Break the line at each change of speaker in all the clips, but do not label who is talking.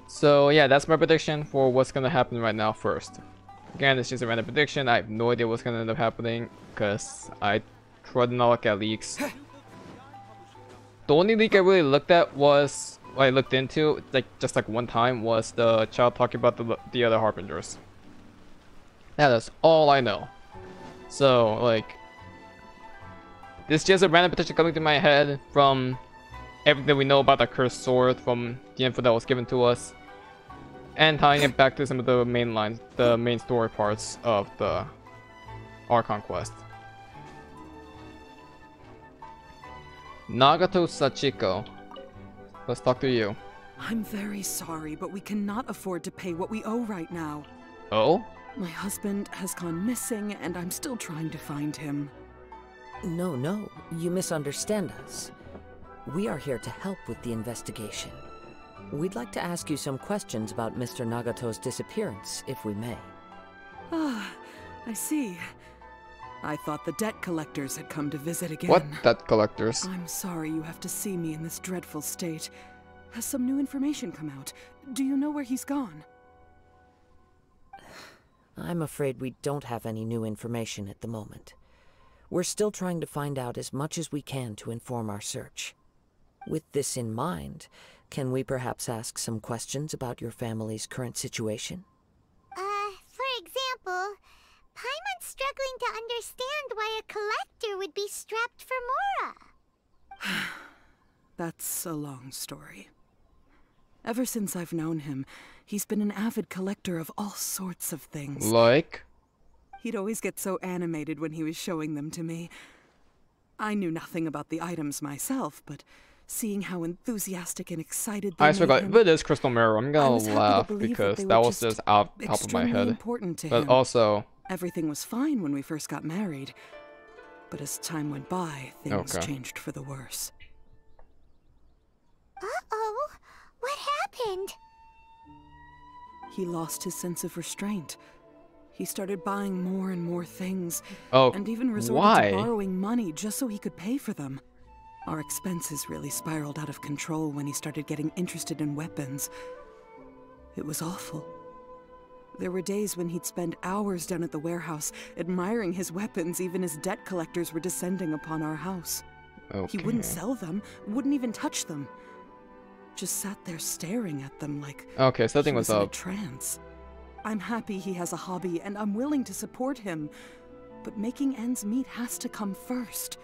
So yeah, that's my prediction for what's gonna happen right now first. Again, it's just a random prediction. I have no idea what's gonna end up happening because I tried to not look at leaks. The only leak I really looked at was, I looked into, like just like one time, was the child talking about the other harbingers. That is all I know. So like, this is just a random prediction coming to my head from everything we know about the cursed sword, from the info that was given to us, and tying it back to some of the main lines, the main story parts of the Archon quest. Nagato Sachiko, let's talk to you.
I'm very sorry, but we cannot afford to pay what we owe right now.
Oh?
My husband has gone missing, and I'm still trying to find him.
No, you misunderstand us. We are here to help with the investigation. We'd like to ask you some questions about Mr. Nagato's disappearance, if we may.
Ah, I see. I thought the debt collectors had come to visit again.
What debt collectors?
I'm sorry you have to see me in this dreadful state. Has some new information come out? Do you know where he's gone?
I'm afraid we don't have any new information at the moment. We're still trying to find out as much as we can to inform our search. With this in mind, can we perhaps ask some questions about your family's current situation?
For example, Paimon's struggling to understand why a collector would be strapped for Mora.
That's a long story. Ever since I've known him, he's been an avid collector of all sorts of things.
Like?
He'd always get so animated when he was showing them to me. I knew nothing about the items myself, but seeing how enthusiastic and excited they
I
made
forgot,
him,
but it is Crystal Mirror. I'm gonna laugh because
they
that
were
was just out top of my
extremely
head.
important to
But
him.
also,
Everything was fine when we first got married, but as time went by, things changed for the worse.
Uh-oh, what happened?
He lost his sense of restraint. He started buying more and more things,
oh,
and even resorted
why?
to borrowing money just so he could pay for them. Our expenses really spiraled out of control when he started getting interested in weapons. It was awful. There were days when he'd spend hours down at the warehouse, admiring his weapons even as debt collectors were descending upon our house.
Okay.
He wouldn't sell them, wouldn't even touch them. Just sat there staring at them like
Okay, something
he
was
was in a
up.
trance. I'm happy he has a hobby, and I'm willing to support him. But making ends meet has to come first.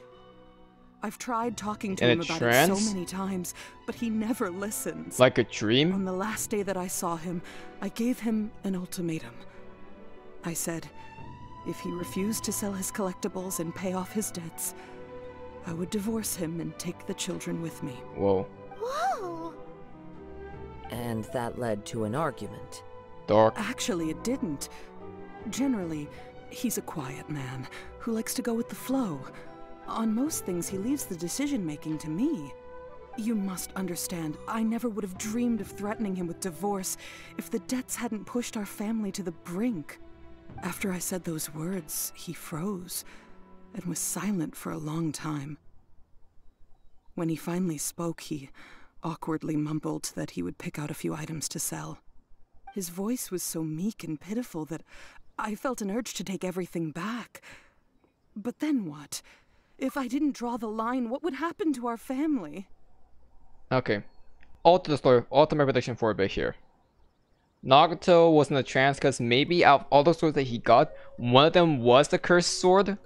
I've tried talking to
In a
him about it
trance?
so many times, but he never listens.
Like a dream?
On the last day that I saw him, I gave him an ultimatum. I said, if he refused to sell his collectibles and pay off his debts, I would divorce him and take the children with me.
Whoa.
Whoa!
And that led to an argument.
Dark.
Actually, it didn't. Generally, he's a quiet man who likes to go with the flow. On most things, he leaves the decision-making to me. You must understand, I never would have dreamed of threatening him with divorce if the debts hadn't pushed our family to the brink. After I said those words, he froze and was silent for a long time. When he finally spoke, he awkwardly mumbled that he would pick out a few items to sell. His voice was so meek and pitiful that I felt an urge to take everything back. But then what? If I didn't draw the line, what would happen to our family?
Okay. Alter the story. Alter my prediction for a bit here. Nagato was in a trance because maybe out of all the swords that he got, one of them was the cursed sword.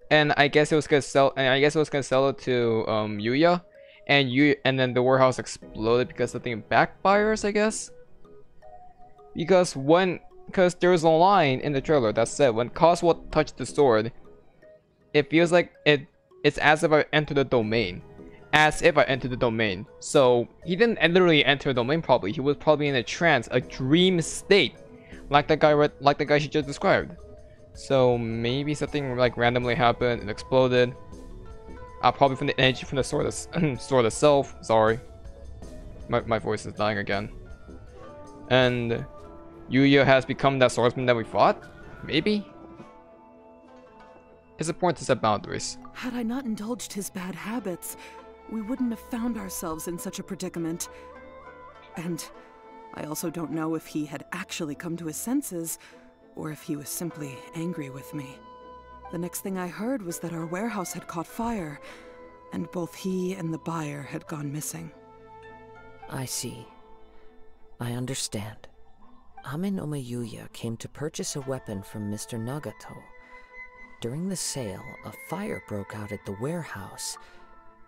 And I guess it was gonna sell. And I guess it was gonna sell it to Yuya, and then the warehouse exploded because something backfires, I guess. Because there was a line in the trailer that said when Kazuha touched the sword, it feels like it's as if I entered the domain. As if I entered the domain. So he didn't literally enter the domain probably. He was probably in a trance, a dream state. Like the guy she just described. So maybe something like randomly happened and exploded. Probably from the energy from the sword, sword itself. Sorry. My voice is dying again. And Yuya has become that swordsman that we fought? Maybe? It's important to set boundaries.
Had I not indulged his bad habits, we wouldn't have found ourselves in such a predicament. And I also don't know if he had actually come to his senses, or if he was simply angry with me. The next thing I heard was that our warehouse had caught fire, and both he and the buyer had gone missing.
I see. I understand. Ame no Mayuya came to purchase a weapon from Mr. Nagato. During the sale, a fire broke out at the warehouse,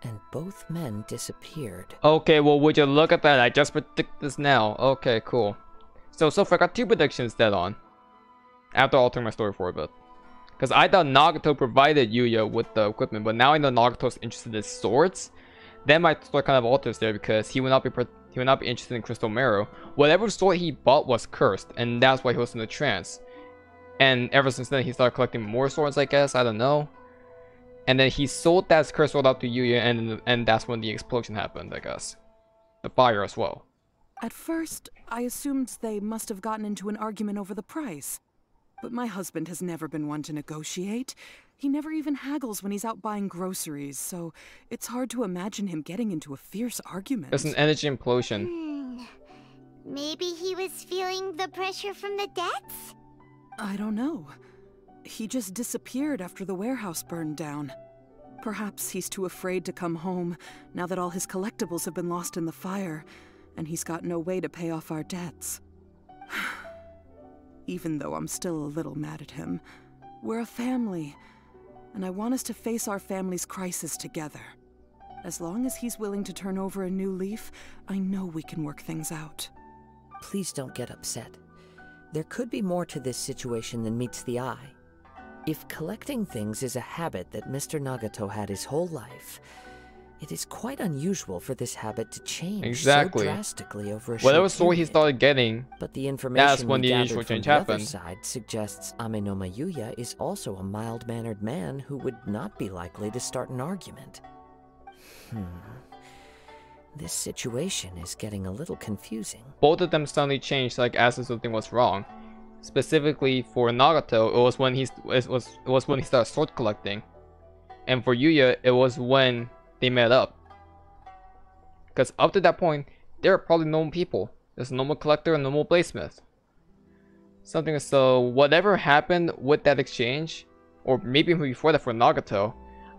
and both men disappeared.
Okay, well, would you look at that? I just predict this now. Okay, cool. So far I got 2 predictions dead on. After altering my story for a bit. Because I thought Nagato provided Yuya with the equipment, but now I know Nagato's interested in swords. Then my story kind of alters there because he would not be interested in Crystal Marrow. Whatever sword he bought was cursed, and that's why he was in a trance. And ever since then, he started collecting more swords, I guess. I don't know. And then he sold that cursed sword out to Yuya, and that's when the explosion happened, I guess. The fire as well.
At first, I assumed they must have gotten into an argument over the price. But my husband has never been one to negotiate. He never even haggles when he's out buying groceries, so it's hard to imagine him getting into a fierce argument.
It's an energy implosion.
Maybe he was feeling the pressure from the debts?
I don't know. He just disappeared after the warehouse burned down. Perhaps he's too afraid to come home now that all his collectibles have been lost in the fire, and he's got no way to pay off our debts. Even though I'm still a little mad at him, we're a family, and I want us to face our family's crisis together. As long as he's willing to turn over a new leaf, I know we can work things out.
Please don't get upset. There could be more to this situation than meets the eye. If collecting things is a habit that Mr. Nagato had his whole life, it is quite unusual for this habit to change so drastically over a short
Whatever sword he started getting,
but the information
that's when the initial change happened.
Other side suggests Ame no Mayuya is also a mild-mannered man who would not be likely to start an argument. This situation is getting a little confusing.
Both of them suddenly changed like as if something was wrong. Specifically for Nagato, it was when he started sword collecting, and for Yuya, it was when they met up. Because up to that point, they were probably normal people. There's a normal collector and a normal bladesmith. So whatever happened with that exchange, or maybe even before that for Nagato,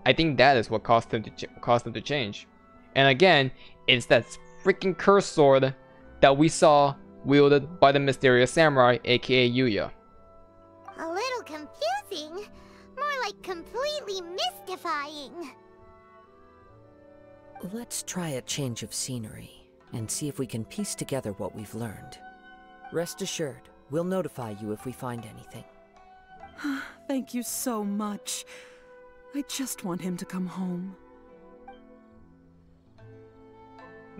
I think that is what caused them to change. And again, it's that freaking cursed sword that we saw wielded by the mysterious samurai, aka Yuya.
A little confusing. More like completely mystifying.
Let's try a change of scenery and see if we can piece together what we've learned. Rest assured, we'll notify you if we find anything.
Thank you so much. I just want him to come home.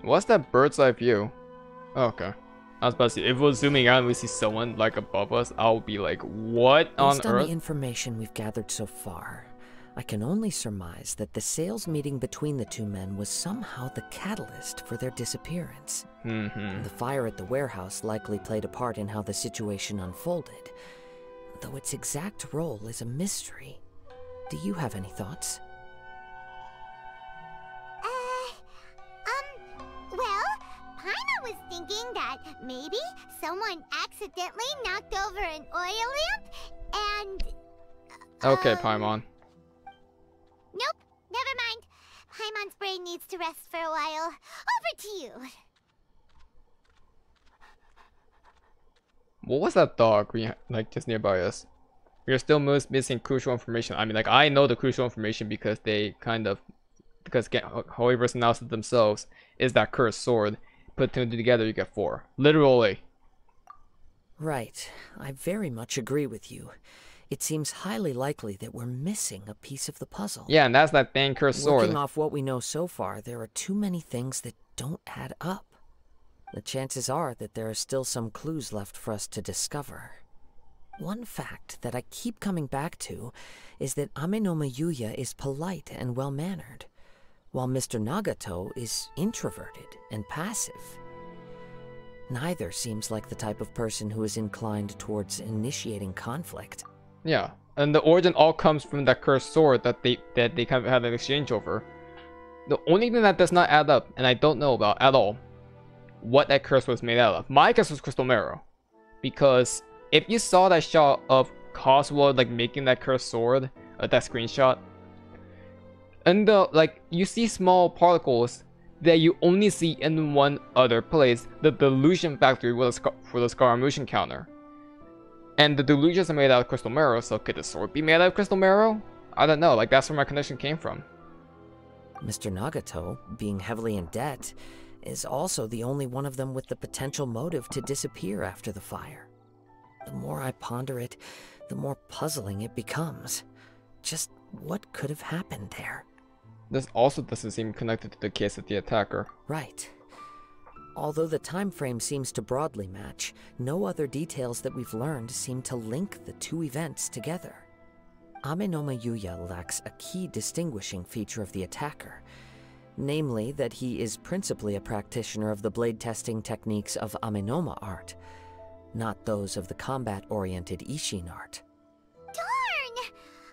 What's that bird's eye view? Oh, okay. I was about to say, if we're zooming out and we see someone like above us, I'll be like, what on
Based on
earth?
the information we've gathered so far, I can only surmise that the sales meeting between the two men was somehow the catalyst for their disappearance. The fire at the warehouse likely played a part in how the situation unfolded, though its exact role is a mystery. Do you have any thoughts?
Well, Paimon was thinking that maybe someone accidentally knocked over an oil lamp and...
Okay, Paimon.
Nope, never mind. Paimon's brain needs to rest for a while. Over to you.
What was that dog just nearby us? We are still missing crucial information. I mean, like, I know the crucial information because they However's announced it themselves is that cursed sword. Put two together, you get 4. Literally.
Right. I very much agree with you. It seems highly likely that we're missing a piece of the puzzle.
Yeah, and that's that dang cursed sword.
Working off what we know so far, there are too many things that don't add up. The chances are that there are still some clues left for us to discover. One fact that I keep coming back to is that Ame no Mayuya is polite and well-mannered, while Mr. Nagato is introverted and passive. Neither seems like the type of person who is inclined towards initiating conflict.
Yeah, and the origin all comes from that cursed sword that they kind of had an exchange over. The only thing that does not add up, and I don't know about at all, what that curse was made out of. My guess was crystal marrow, because if you saw that shot of Kazuha like making that cursed sword, that screenshot, and like you see small particles that you only see in one other place, the delusion factory for the Scaramouche counter. And the delusions are made out of crystal marrow, so could the sword be made out of crystal marrow? I don't know, like that's where my connection came from.
Mr. Nagato, being heavily in debt, is also the only one of them with the potential motive to disappear after the fire. The more I ponder it, the more puzzling it becomes. Just what could have happened there?
This also doesn't seem connected to the case of the attacker.
Right. Although the time frame seems to broadly match, no other details that we've learned seem to link the two events together. Amenoma Yuya lacks a key distinguishing feature of the attacker, namely that he is principally a practitioner of the blade testing techniques of Amenoma art, not those of the combat-oriented Ishin art.
Darn!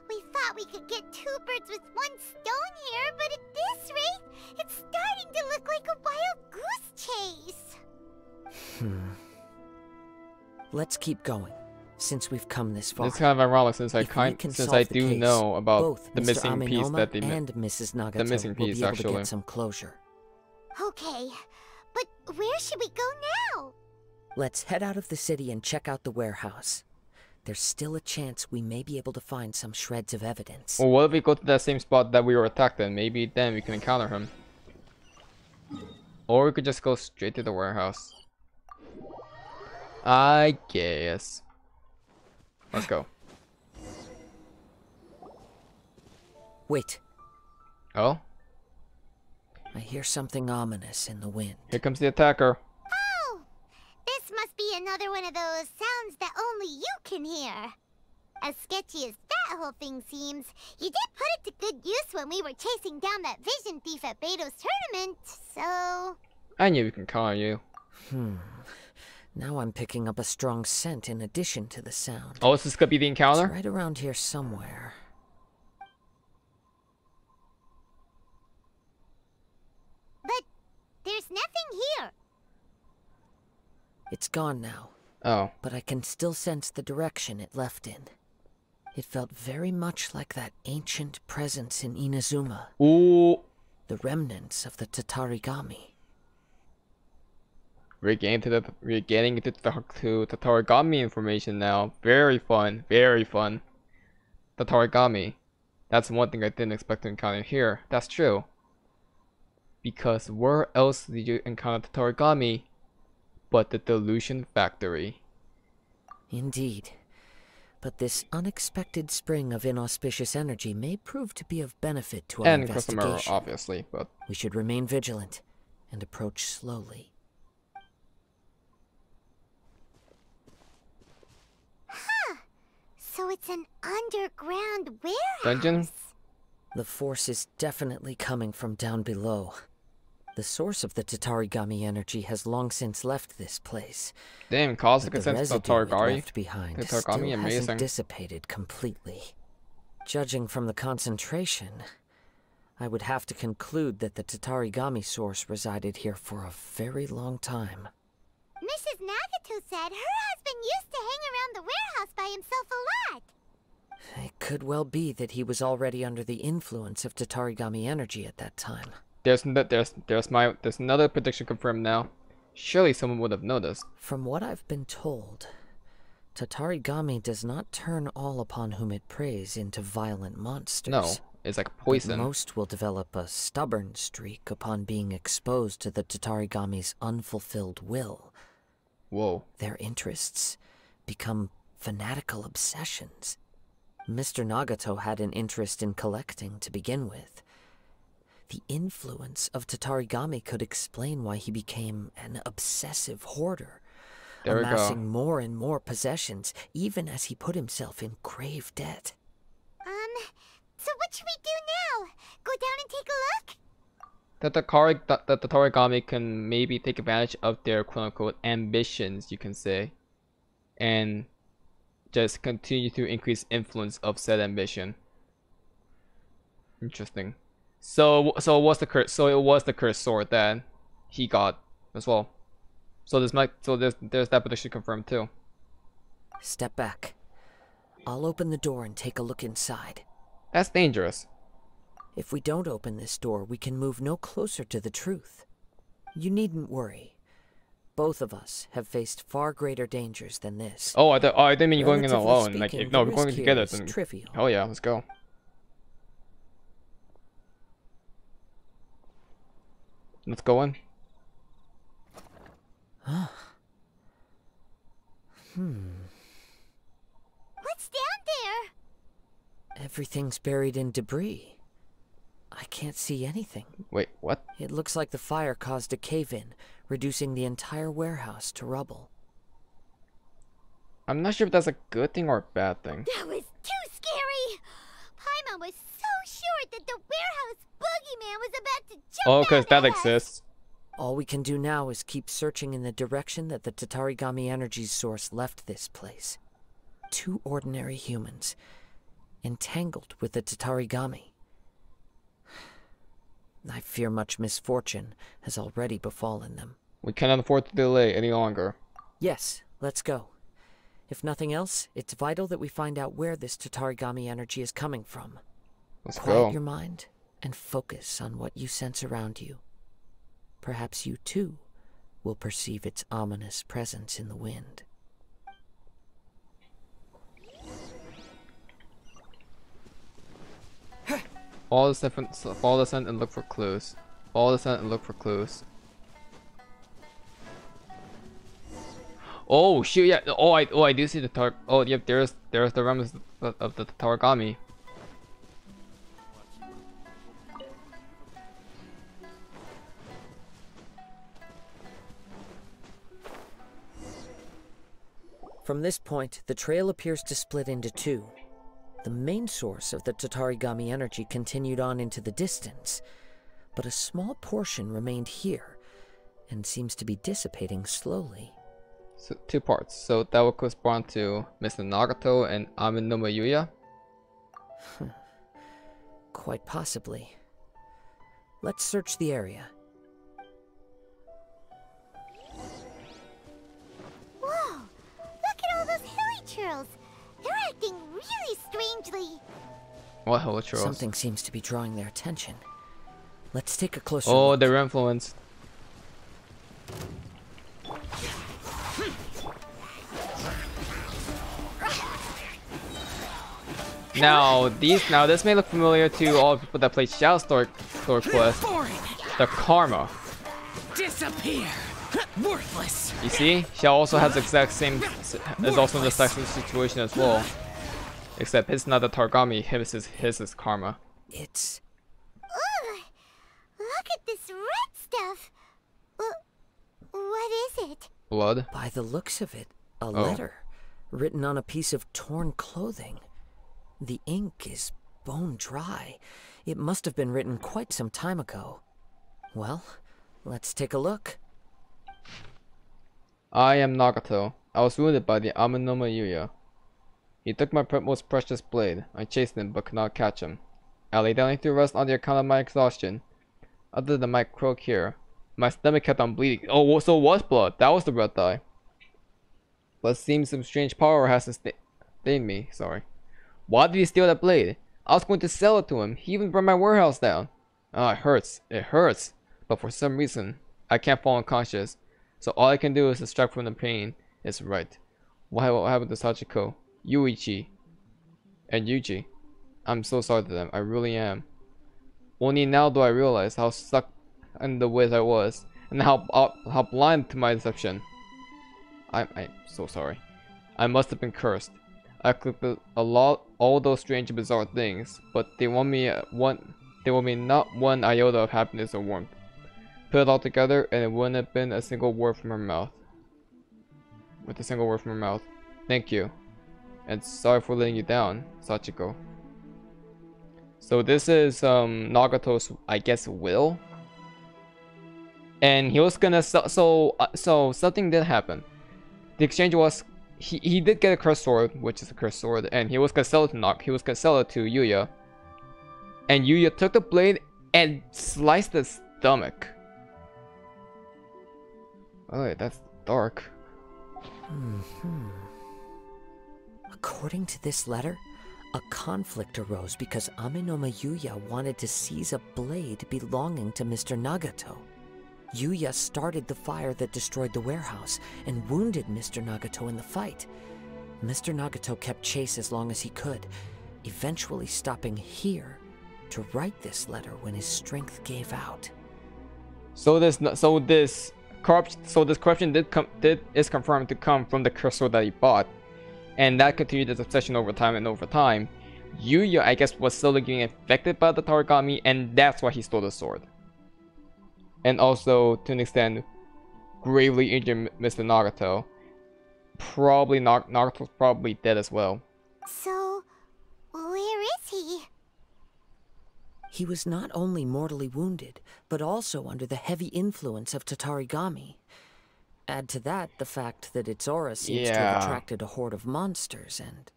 We thought we could get two birds with one stone here, but at this rate, it's starting to look like a wild goose chase.
Let's keep going, since we've come this far.
It's kind of ironic since I do
case,
know about
both
the
Mr.
missing piece
Amenoma
that they
and Mrs. Nagato
the missing
will
piece
be able to
actually.
get some closure.
Okay, but where should we go now?
Let's head out of the city and check out the warehouse. There's still a chance we may be able to find some shreds of evidence.
Or what if we go to that same spot that we were attacked in? Maybe then we can encounter him. Or we could just go straight to the warehouse. I guess. Let's go.
Wait,
Oh?
I hear something ominous in the wind.
Here comes the attacker.
Oh! This must be another one of those sounds that only you can hear. As sketchy as that whole thing seems, you did put it to good use when we were chasing down that vision thief at Beto's tournament, so...
I knew we can count on you.
Now I'm picking up a strong scent in addition to the sound.
Oh, so this could be the
It's
encounter?
right around here somewhere.
But there's nothing here.
It's gone now,
Oh.
but I can still sense the direction it left in. It felt very much like that ancient presence in Inazuma,
Ooh.
the remnants of the Tatarigami.
We're getting to Tatarigami information now. Very fun. Very fun. Tatarigami. That's one thing I didn't expect to encounter here. That's true. Because where else did you encounter Tatarigami but the Delusion Factory?
Indeed. But this unexpected spring of inauspicious energy may prove to be of benefit to our
And customer,
investigation.
obviously, but
We should remain vigilant and approach slowly.
So it's an underground warehouse.
dungeon?
The force is definitely coming from down below. The source of the Tatarigami energy has long since left this place.
Damn, cause the
But the
consent to
residue it
Tatarigami.
left behind
Tatarigami,
still
amazing.
hasn't dissipated completely. Judging from the concentration, I would have to conclude that the Tatarigami source resided here for a very long time.
Mrs. Nagato said her husband used to hang around the warehouse by himself a lot.
It could well be that he was already under the influence of Tatarigami energy at that time.
There's another prediction confirmed now. Surely someone would have noticed.
From what I've been told, Tatarigami does not turn all upon whom it preys into violent monsters.
No, it's like
But
poison.
most will develop a stubborn streak upon being exposed to the Tatarigami's unfulfilled will.
Whoa.
Their interests become fanatical obsessions. Mr. Nagato had an interest in collecting to begin with. The influence of Tatarigami could explain why he became an obsessive hoarder,
There we go.
amassing more and more possessions, even as he put himself in grave debt.
So what should we do now? Go down and take a look?
The Tatarigami can maybe take advantage of their quote-unquote ambitions, you can say, and just continue to increase influence of said ambition. Interesting. So it was the cursed sword that he got as well. So there's that prediction confirmed too.
Step back. I'll open the door and take a look inside.
That's dangerous.
If we don't open this door, we can move no closer to the truth. You needn't worry. Both of us have faced far greater dangers than this.
Oh, I didn't mean you're going in
Relatively
alone. Like,
speaking,
no,
the
we're going
risk
together.
here is trivial.
Oh yeah, let's go. Let's go in.
What's down there?
Everything's buried in debris. I can't see anything.
Wait, what?
It looks like the fire caused a cave-in, reducing the entire warehouse to rubble.
I'm not sure if that's a good thing or a bad thing.
That was too scary! Paimon was so sure that the warehouse boogeyman was about to jump
Oh, because
out
that
at us.
exists.
All we can do now is keep searching in the direction that the Tatarigami energy's source left this place. 2 ordinary humans, entangled with the Tatarigami. I fear much misfortune has already befallen them.
We cannot afford to delay any longer.
Yes, let's go. If nothing else, it's vital that we find out where this Tatarigami energy is coming from.
Let's
Quiet
go.
your mind and focus on what you sense around you. Perhaps you too will perceive its ominous presence in the wind.
Follow the scent and look for clues. Follow the scent and look for clues. Oh shoot! Yeah. Oh, I do see the tar. Oh, yep. There's the remnants of the Tatarigami.
From this point, the trail appears to split into 2. The main source of the Tatarigami energy continued on into the distance, but a small portion remained here, and seems to be dissipating slowly.
So 2 parts. So that will correspond to Mr. Nagato and Aminoma Yuya.
Quite possibly. Let's search the area.
Whoa! Look at all those hilly churls! They're acting really strangely.
What hell churros?
Something seems to be drawing their attention. Let's take a closer
Oh,
look.
they're influenced. Now this may look familiar to all the people that play Shadow Store Quest. The karma.
Disappear! Worthless!
You see, Shao also has the exact same, is also in the exact same situation as well. Except his not the Targami, his is karma.
It's...
Ugh! Look at this red stuff! What is it?
Blood.
By the looks of it, a letter written on a piece of torn clothing. The ink is bone dry. It must have been written quite some time ago. Well, let's take a look.
I am Nagato. I was wounded by the Aminoma Yuya. He took my most precious blade. I chased him but could not catch him. I lay down to rest on the account of my exhaustion. Other than my croak here, my stomach kept on bleeding. Oh, so it was blood. That was the red dye. But it seems some strange power has sustained me. Sorry. Why did he steal that blade? I was going to sell it to him. He even burned my warehouse down. Ah, it hurts. It hurts. But for some reason, I can't fall unconscious. So all I can do is distract from the pain. It's right. What happened to Sachiko, Yuichi, and Yuji? I'm so sorry to them. I really am. Only now do I realize how stuck in the ways I was, and how blind to my deception. I'm so sorry. I must have been cursed. I clicked all those strange and bizarre things, but they want me not one iota of happiness or warmth. Put it all together, and it wouldn't have been a single word from her mouth. With a single word from her mouth. Thank you. And sorry for letting you down, Sachiko. So this is Nagato's, I guess, will. And he was gonna so something did happen. The exchange was he did get a cursed sword, which is a cursed sword, and he was gonna sell it to Yuya. And Yuya took the blade and sliced his stomach. Oh, wait, dark.
According to this letter, a conflict arose because Ame no Yuya wanted to seize a blade belonging to Mr. Nagato. Yuya started the fire that destroyed the warehouse and wounded Mr. Nagato in the fight. Mr. Nagato kept chase as long as he could, eventually stopping here to write this letter when his strength gave out.
So this corruption is confirmed to come from the cursed sword that he bought, and that continued his obsession over time and over time. Yuya, I guess, was slowly getting infected by the Tatarigami, and that's why he stole the sword. And also, to an extent, gravely injured Mr. Nagato. Probably Nagato's probably dead as well.
So, where is he?
He was not only mortally wounded, but also under the heavy influence of Tatarigami. Add to that the fact that its aura seems to have attracted a horde of monsters, and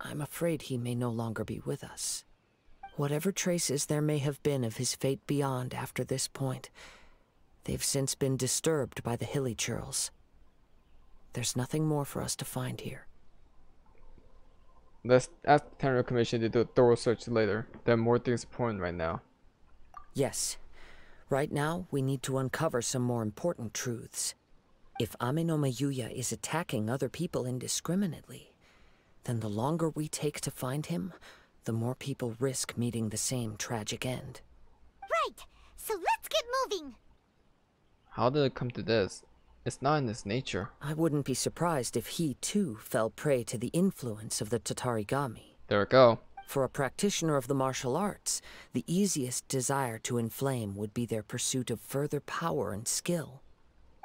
I'm afraid he may no longer be with us. Whatever traces there may have been of his fate beyond after this point, they've since been disturbed by the hilly churls. There's nothing more for us to find here.
Let's ask the Tenro Commission to do a thorough search later. There are more things important right now.
Yes. Right now, we need to uncover some more important truths. If Ame no Yuya is attacking other people indiscriminately, then the longer we take to find him, the more people risk meeting the same tragic end.
Right! So let's get moving!
How did it come to this? It's not in his nature.
I wouldn't be surprised if he, too, fell prey to the influence of the Tatarigami.
There we go.
For a practitioner of the martial arts, the easiest desire to inflame would be their pursuit of further power and skill.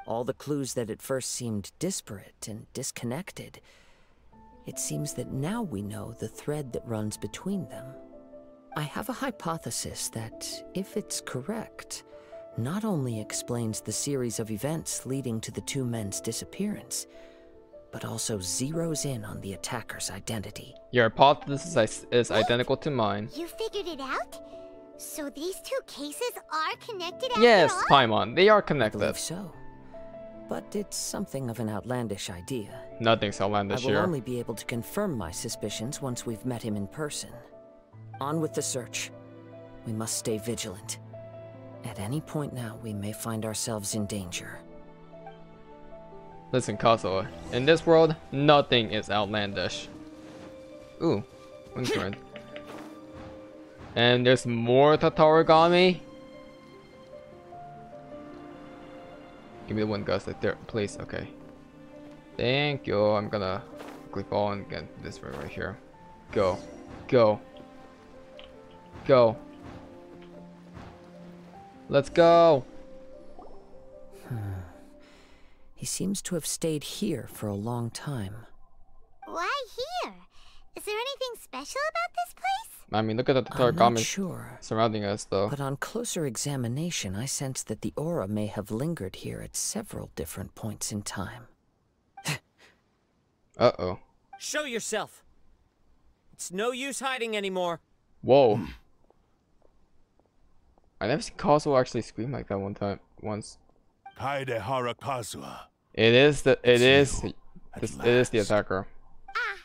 All the clues that at first seemed disparate and disconnected, it seems that now we know the thread that runs between them. I have a hypothesis that, if it's correct, not only explains the series of events leading to the two men's disappearance, but also zeroes in on the attacker's identity.
Your hypothesis is identical to mine.
You figured it out? So these two cases are connected after
Yes,
all?
Paimon, they are
I
connected.
believe so. But it's something of an outlandish idea.
Nothing's outlandish
I will
here.
only be able to confirm my suspicions once we've met him in person. On with the search. We must stay vigilant. At any point now, we may find ourselves in danger.
Listen, Kazuha, in this world, nothing is outlandish. Ooh, wind current. And there's more Tatarigami. Give me the one gust right there, please. Okay. Thank you. I'm gonna quickly fall and get this right here. Go. Go. Go. Let's go.
He seems to have stayed here for a long time.
Why here? Is there anything special about this place?
I mean, look at the
I'm not
Tatarigami
sure,
surrounding us, though.
but on closer examination, I sense that the aura may have lingered here at several different points in time.
Uh-oh.
Show yourself. It's no use hiding anymore.
Whoa. I never seen Kazuha actually scream like that once.
Kaedehara Kazuha.
It is the
last.
attacker.
Aha!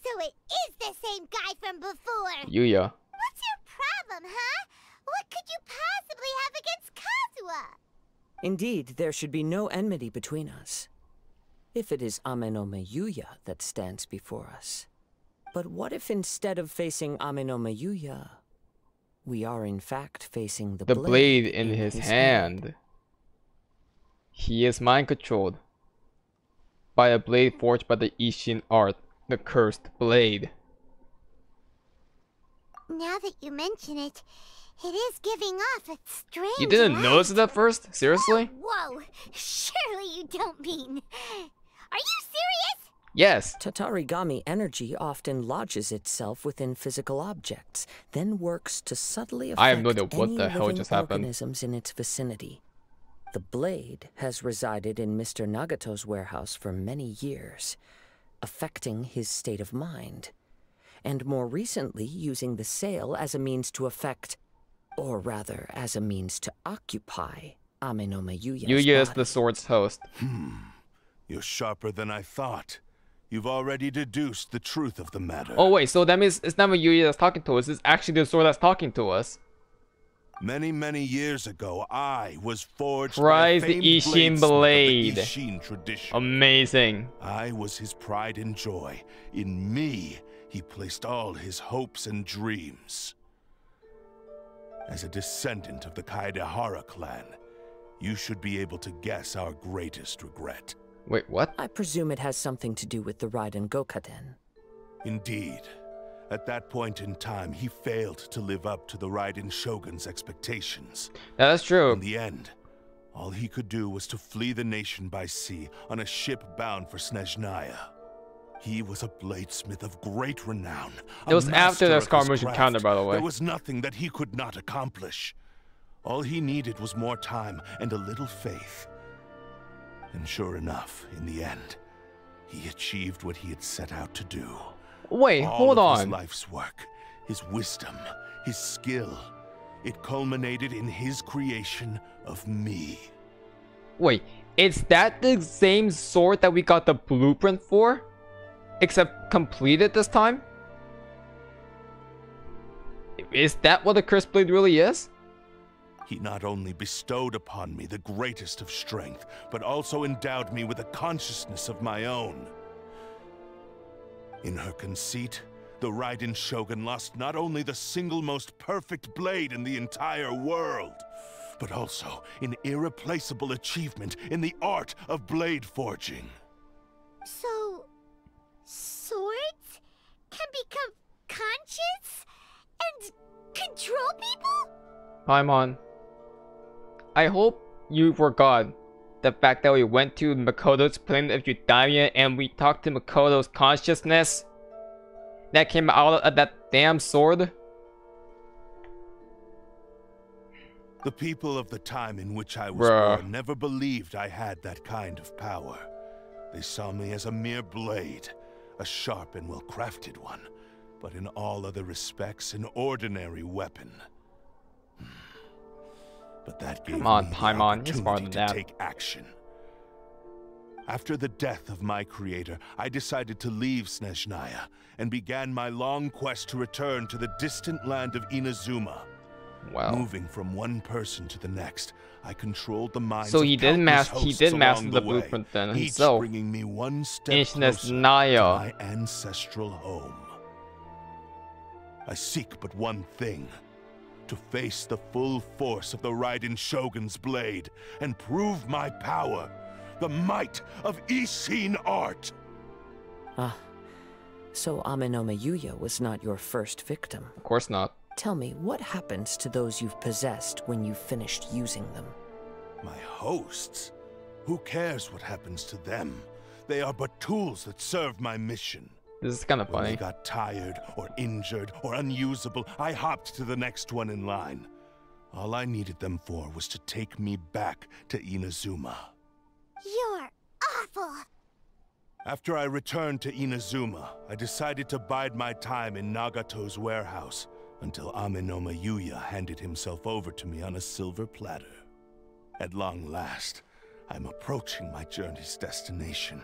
So it is the same guy from before!
Yuya.
What's your problem, huh? What could you possibly have against Kazuha?
Indeed, there should be no enmity between us. If it is Ame no Yuya that stands before us. But what if instead of facing Ame no Yuya, we are in fact facing the
blade in his hand. He is mind controlled by a blade forged by the Ishin art, the cursed blade.
Now that you mention it, it is giving off a strange
You didn't
light.
notice it at first? Seriously?
Whoa! Surely you don't mean... Are you serious?
Yes.
Tatarigami energy often lodges itself within physical objects, then works to subtly affect
I have no idea what
any
the hell
living
just happened.
organisms in its vicinity. The blade has resided in Mr. Nagato's warehouse for many years, affecting his state of mind, and more recently using the sale as a means to affect, or rather as a means to occupy, Ame no Yuya's
Yuya is
body.
the sword's host.
You're sharper than I thought. You've already deduced the truth of the matter.
Oh wait, so that means it's not Yuya that's talking to us. It's actually the sword that's talking to us.
Many, many years ago, I was forged
Prize
by
the
famed
Ishin
bladesmith of
blade.
the Ishin tradition.
Amazing.
I was his pride and joy. In me, he placed all his hopes and dreams. As a descendant of the Kaedehara clan, you should be able to guess our greatest regret.
Wait, what?
I presume it has something to do with the Raiden Gokaden.
Indeed. At that point in time, he failed to live up to the Raiden Shogun's expectations.
Yeah, that's true.
In the end, all he could do was to flee the nation by sea on a ship bound for Snezhnaya. He was a bladesmith of great renown.
It was after
the
the Scaramouche encounter, by the way.
There was nothing that he could not accomplish. All he needed was more time and a little faith. And sure enough, in the end, he achieved what he had set out to do.
Wait, hold
All of his
on.
life's work, his wisdom, his skill, it culminated in his creation of me.
Wait, is that the same sword that we got the blueprint for? Except completed this time? Is that what the cursed blade really is?
He not only bestowed upon me the greatest of strength, but also endowed me with a consciousness of my own. In her conceit, the Raiden Shogun lost not only the single most perfect blade in the entire world, but also an irreplaceable achievement in the art of blade forging.
So, swords can become conscious and control people?
Paimon, I hope you forgot the fact that we went to Makoto's planet of Eudaimia and we talked to Makoto's consciousness that came out of that damn sword.
The people of the time in which I was born never believed I had that kind of power. They saw me as a mere blade, a sharp and well-crafted one, but in all other respects an ordinary weapon. But that gave me the
Paimon, he's more than
opportunity to
that.
take action. After the death of my creator, I decided to leave Snezhnaya and began my long quest to return to the distant land of Inazuma.
Wow.
Moving from one person to the next, I controlled the minds
So
of
he did
countless
master
hosts
the
along way,
blueprint then
each
himself.
bringing me one step
In
closer to
Snezhnaya.
my ancestral home. I seek but one thing: to face the full force of the Raiden Shogun's blade and prove my power, the might of Ishin art.
Ah, so Ame no Yuya was not your first victim.
Of course not.
Tell me, what happens to those you've possessed when you've finished using them?
My hosts? Who cares what happens to them? They are but tools that serve my mission.
This is kind of
When they
funny.
got tired, or injured, or unusable, I hopped to the next one in line. All I needed them for was to take me back to Inazuma.
You're awful.
After I returned to Inazuma, I decided to bide my time in Nagato's warehouse until Ame no Yuya handed himself over to me on a silver platter. At long last, I'm approaching my journey's destination.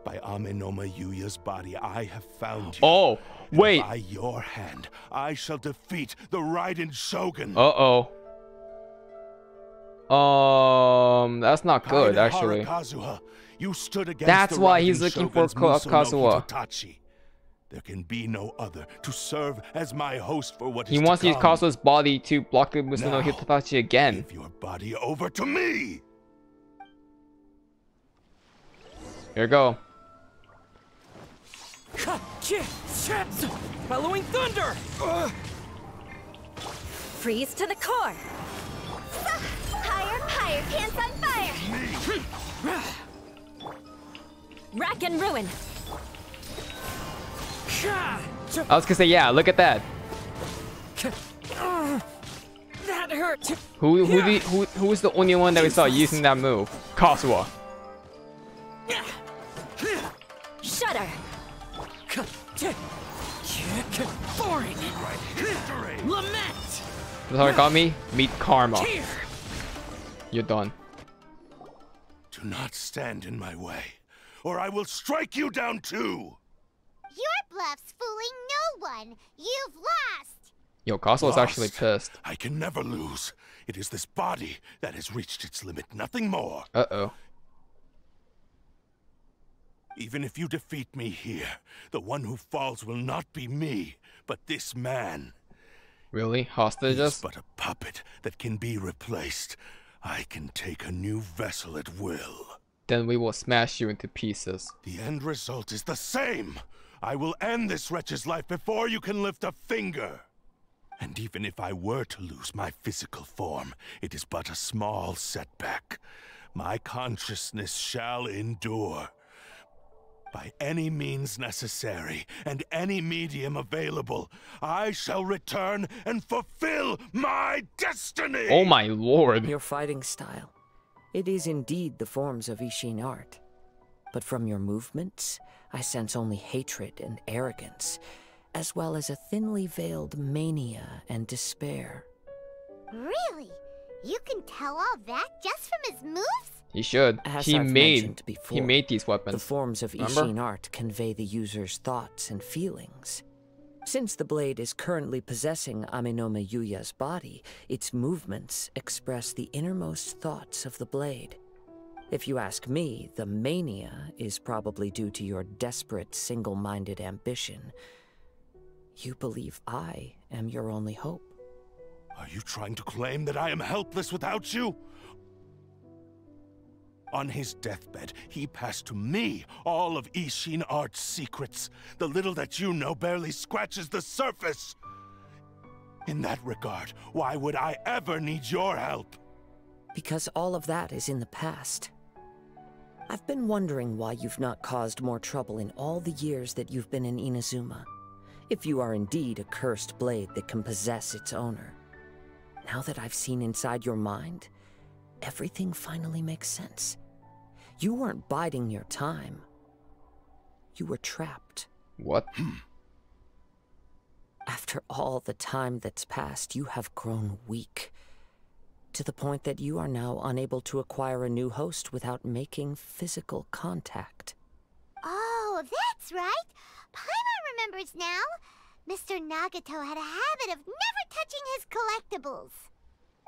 By Ame no Yuya's body, I have found you.
Oh,
And
wait.
by your hand, I shall defeat the Raiden Shogun.
Uh-oh. That's not good,
Kaedehara
actually.
Kazuha, you stood against
That's
the
why
Raiden
he's looking for
Shogun's Musou no
Kazuha.
Hitotachi. There can be no other to serve as my host for what
He
is
wants to use
come.
Kazuha's body to block the Musou no
Now,
Hitotachi again.
Give your body over to me.
Here we go.
Following thunder!
Freeze to the core. Higher, pants on fire. Rack and ruin.
I was gonna say, yeah, look at that.
That hurt!
Who is the only one that we saw using that move? Kazuha.
Shudder.
Boring! Lament!
That's how it got me? Meet Karma. You're done.
Do not stand in my way, or I will strike you down too!
Your bluff's fooling no one! You've lost!
Yo, Kazuha's actually
Lost.
pissed.
I can never lose. It is this body that has reached its limit, nothing more.
Uh-oh.
Even if you defeat me here, the one who falls will not be me, but this man.
Really?
He is
Hostages?
but a puppet that can be replaced. I can take a new vessel at will.
Then we will smash you into pieces.
The end result is the same. I will end this wretch's life before you can lift a finger. And even if I were to lose my physical form, it is but a small setback. My consciousness shall endure. By any means necessary, and any medium available, I shall return and fulfill my destiny!
Oh my lord.
Your fighting style. It is indeed the forms of Ishin art. But from your movements, I sense only hatred and arrogance, as well as a thinly veiled mania and despair.
Really? You can tell all that just from his moves?
He should.
As
He
I've mentioned
made
before,
these weapons.
The forms of
Remember?
Ishin art convey the user's thoughts and feelings. Since the blade is currently possessing Amenome Yuya's body, its movements express the innermost thoughts of the blade. If you ask me, the mania is probably due to your desperate, single-minded ambition. You believe I am your only hope.
Are you trying to claim that I am helpless without you? On his deathbed, he passed to me all of Ishin Art's secrets. The little that you know barely scratches the surface. In that regard, why would I ever need your help?
Because all of that is in the past. I've been wondering why you've not caused more trouble in all the years that you've been in Inazuma. If you are indeed a cursed blade that can possess its owner. Now that I've seen inside your mind, everything finally makes sense. You weren't biding your time. You were trapped.
What?
After all the time that's passed, you have grown weak. To the point that you are now unable to acquire a new host without making physical contact.
Oh, that's right. Paimon remembers now. Mr. Nagato had a habit of never touching his collectibles.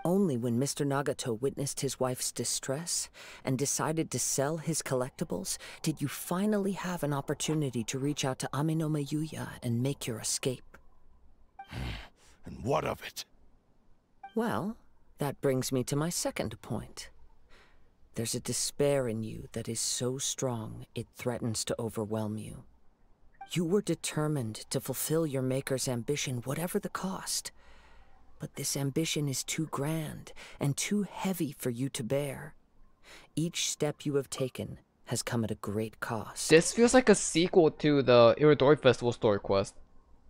Only when Mr. Nagato witnessed his wife's distress and decided to sell his collectibles did you finally have an opportunity to reach out to Amenome Yuya and make your escape.
And what of it?
Well, that brings me to my second point. There's a despair in you that is so strong it threatens to overwhelm you. You were determined to fulfill your maker's ambition, whatever the cost. But this ambition is too grand and too heavy for you to bear. Each step you have taken has come at a great cost.
This feels like a sequel to the Iridori Festival story quest.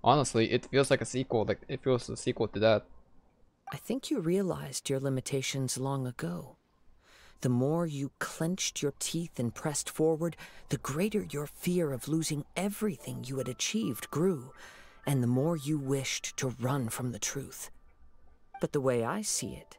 Honestly, it feels like a sequel. Like it feels a sequel to that.
I think you realized your limitations long ago. The more you clenched your teeth and pressed forward, the greater your fear of losing everything you had achieved grew, and the more you wished to run from the truth. But the way I see it,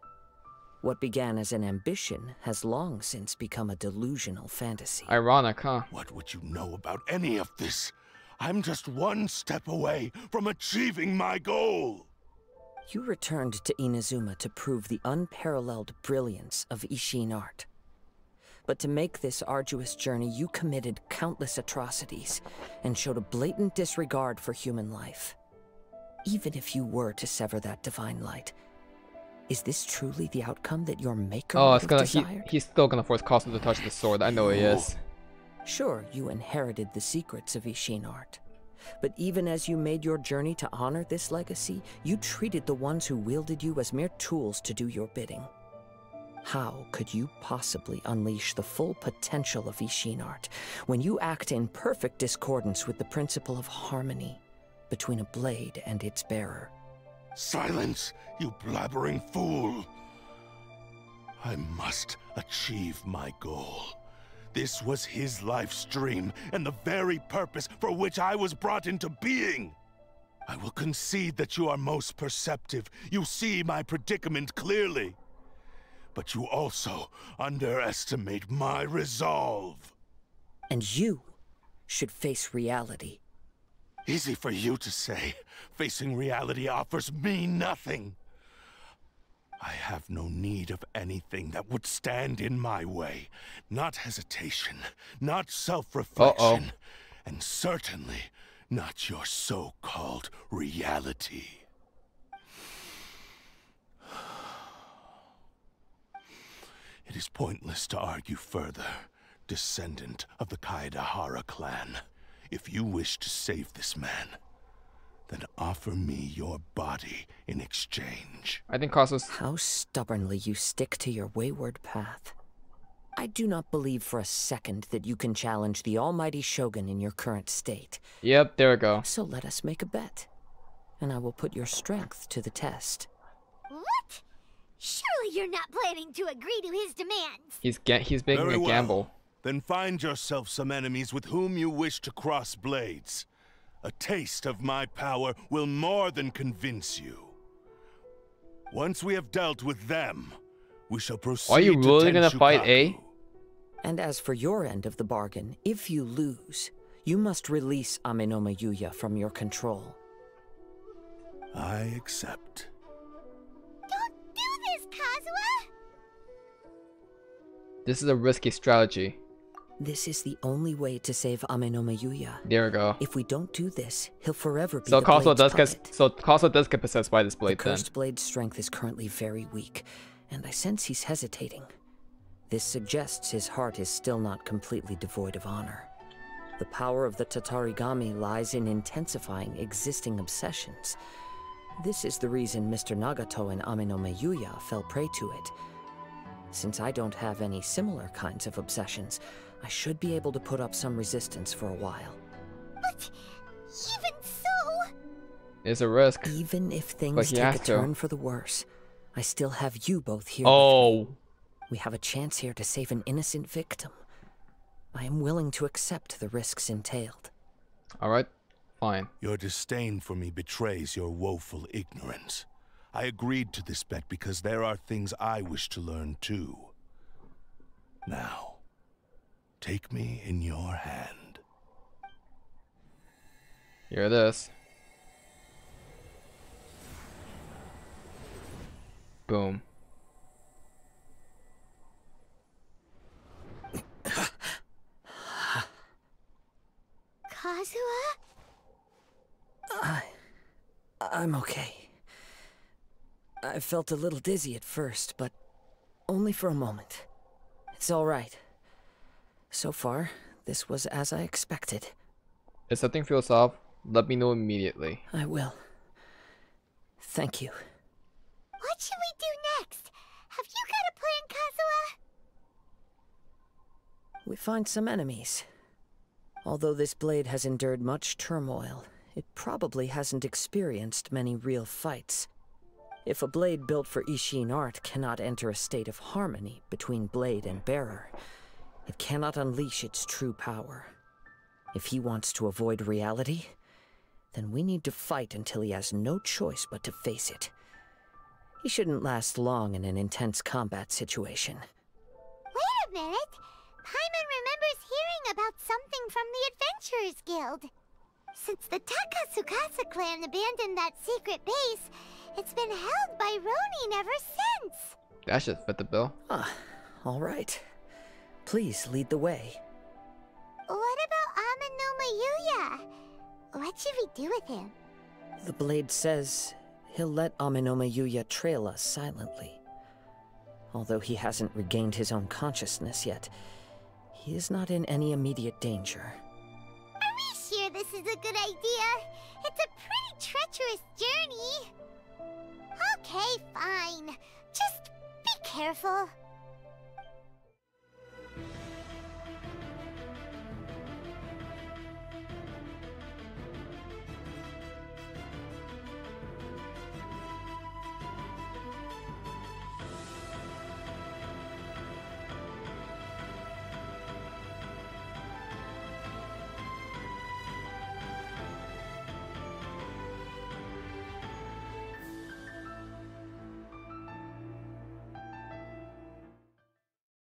what began as an ambition has long since become a delusional fantasy.
Ironic, huh?
What would you know about any of this? I'm just one step away from achieving my goal.
You returned to Inazuma to prove the unparalleled brilliance of Ishin art. But to make this arduous journey, you committed countless atrocities and showed a blatant disregard for human life. Even if you were to sever that divine light, is this truly the outcome that your maker would have desired?
He's still gonna force Kazuha to touch the sword. I know he is.
Sure, you inherited the secrets of Ishin art. But even as you made your journey to honor this legacy, you treated the ones who wielded you as mere tools to do your bidding. How could you possibly unleash the full potential of Ishin art when you act in perfect discordance with the principle of harmony between a blade and its bearer?
Silence, you blabbering fool! I must achieve my goal. This was his life's dream, and the very purpose for which I was brought into being. I will concede that you are most perceptive. You see my predicament clearly. but you also underestimate my resolve.
And you should face reality.
Easy for you to say. Facing reality offers me nothing. I have no need of anything that would stand in my way. Not hesitation, not self-reflection, and certainly not your so-called reality. It is pointless to argue further, descendant of the Kaedehara clan. If you wish to save this man, then offer me your body in exchange.
I think Kazuha's...
How stubbornly you stick to your wayward path. I do not believe for a second that you can challenge the almighty Shogun in your current state.
Yep, there we go.
So let us make a bet, and I will put your strength to the test.
What? Surely you're not planning to agree to his demands.
He's making
Very
a
well.
gamble.
Then find yourself some enemies with whom you wish to cross blades. A taste of my power will more than convince you. Once we have dealt with them, we shall proceed.
Are you
to
really gonna fight A?
Tenshukaku.
And as for your end of the bargain, if you lose, you must release Amenoma Yuya from your control.
I accept.
Don't do this, Kazuha!
This is a risky strategy.
This is the only way to save Amenoma Yuya.
There we go.
If we don't do this, he'll forever be
So
the
Kazuha
blade's puppet.
does get possessed by this
The
blade then.
cursed blade's strength is currently very weak, and I sense he's hesitating. This suggests his heart is still not completely devoid of honor. The power of the Tatarigami lies in intensifying existing obsessions. This is the reason Mr. Nagato and Amenoma Yuya fell prey to it. Since I don't have any similar kinds of obsessions, I should be able to put up some resistance for a while.
But even so...
It's a risk.
Even if
But
things
he
take
has
a
to.
turn for the worse, I still have you both here with me.
Oh.
We have a chance here to save an innocent victim. I am willing to accept the risks entailed.
Alright. Fine.
Your disdain for me betrays your woeful ignorance. I agreed to this bet because there are things I wish to learn too. Now, take me in your hand.
Here it is. Boom.
Kazuha?
I'm okay. I felt a little dizzy at first, but only for a moment. It's all right. So far, this was as I expected.
If something feels off, let me know immediately.
I will. Thank you.
What should we do next? Have you got a plan, Kazuha?
We find some enemies. Although this blade has endured much turmoil, it probably hasn't experienced many real fights. If a blade built for Ishin art cannot enter a state of harmony between blade and bearer, it cannot unleash its true power. If he wants to avoid reality, then we need to fight until he has no choice but to face it. He shouldn't last long in an intense combat situation.
Wait a minute! Paimon remembers hearing about something from the Adventurers Guild. Since the Takasukasa clan abandoned that secret base, it's been held by Ronin ever since.
That should fit the bill.
Ah, all right. Please lead the way.
What about Amenoma Yuya? What should we do with him?
The blade says he'll let Amenoma Yuya trail us silently. Although he hasn't regained his own consciousness yet, he is not in any immediate danger.
Are we sure this is a good idea? It's a pretty treacherous journey. Okay, fine. Just be careful.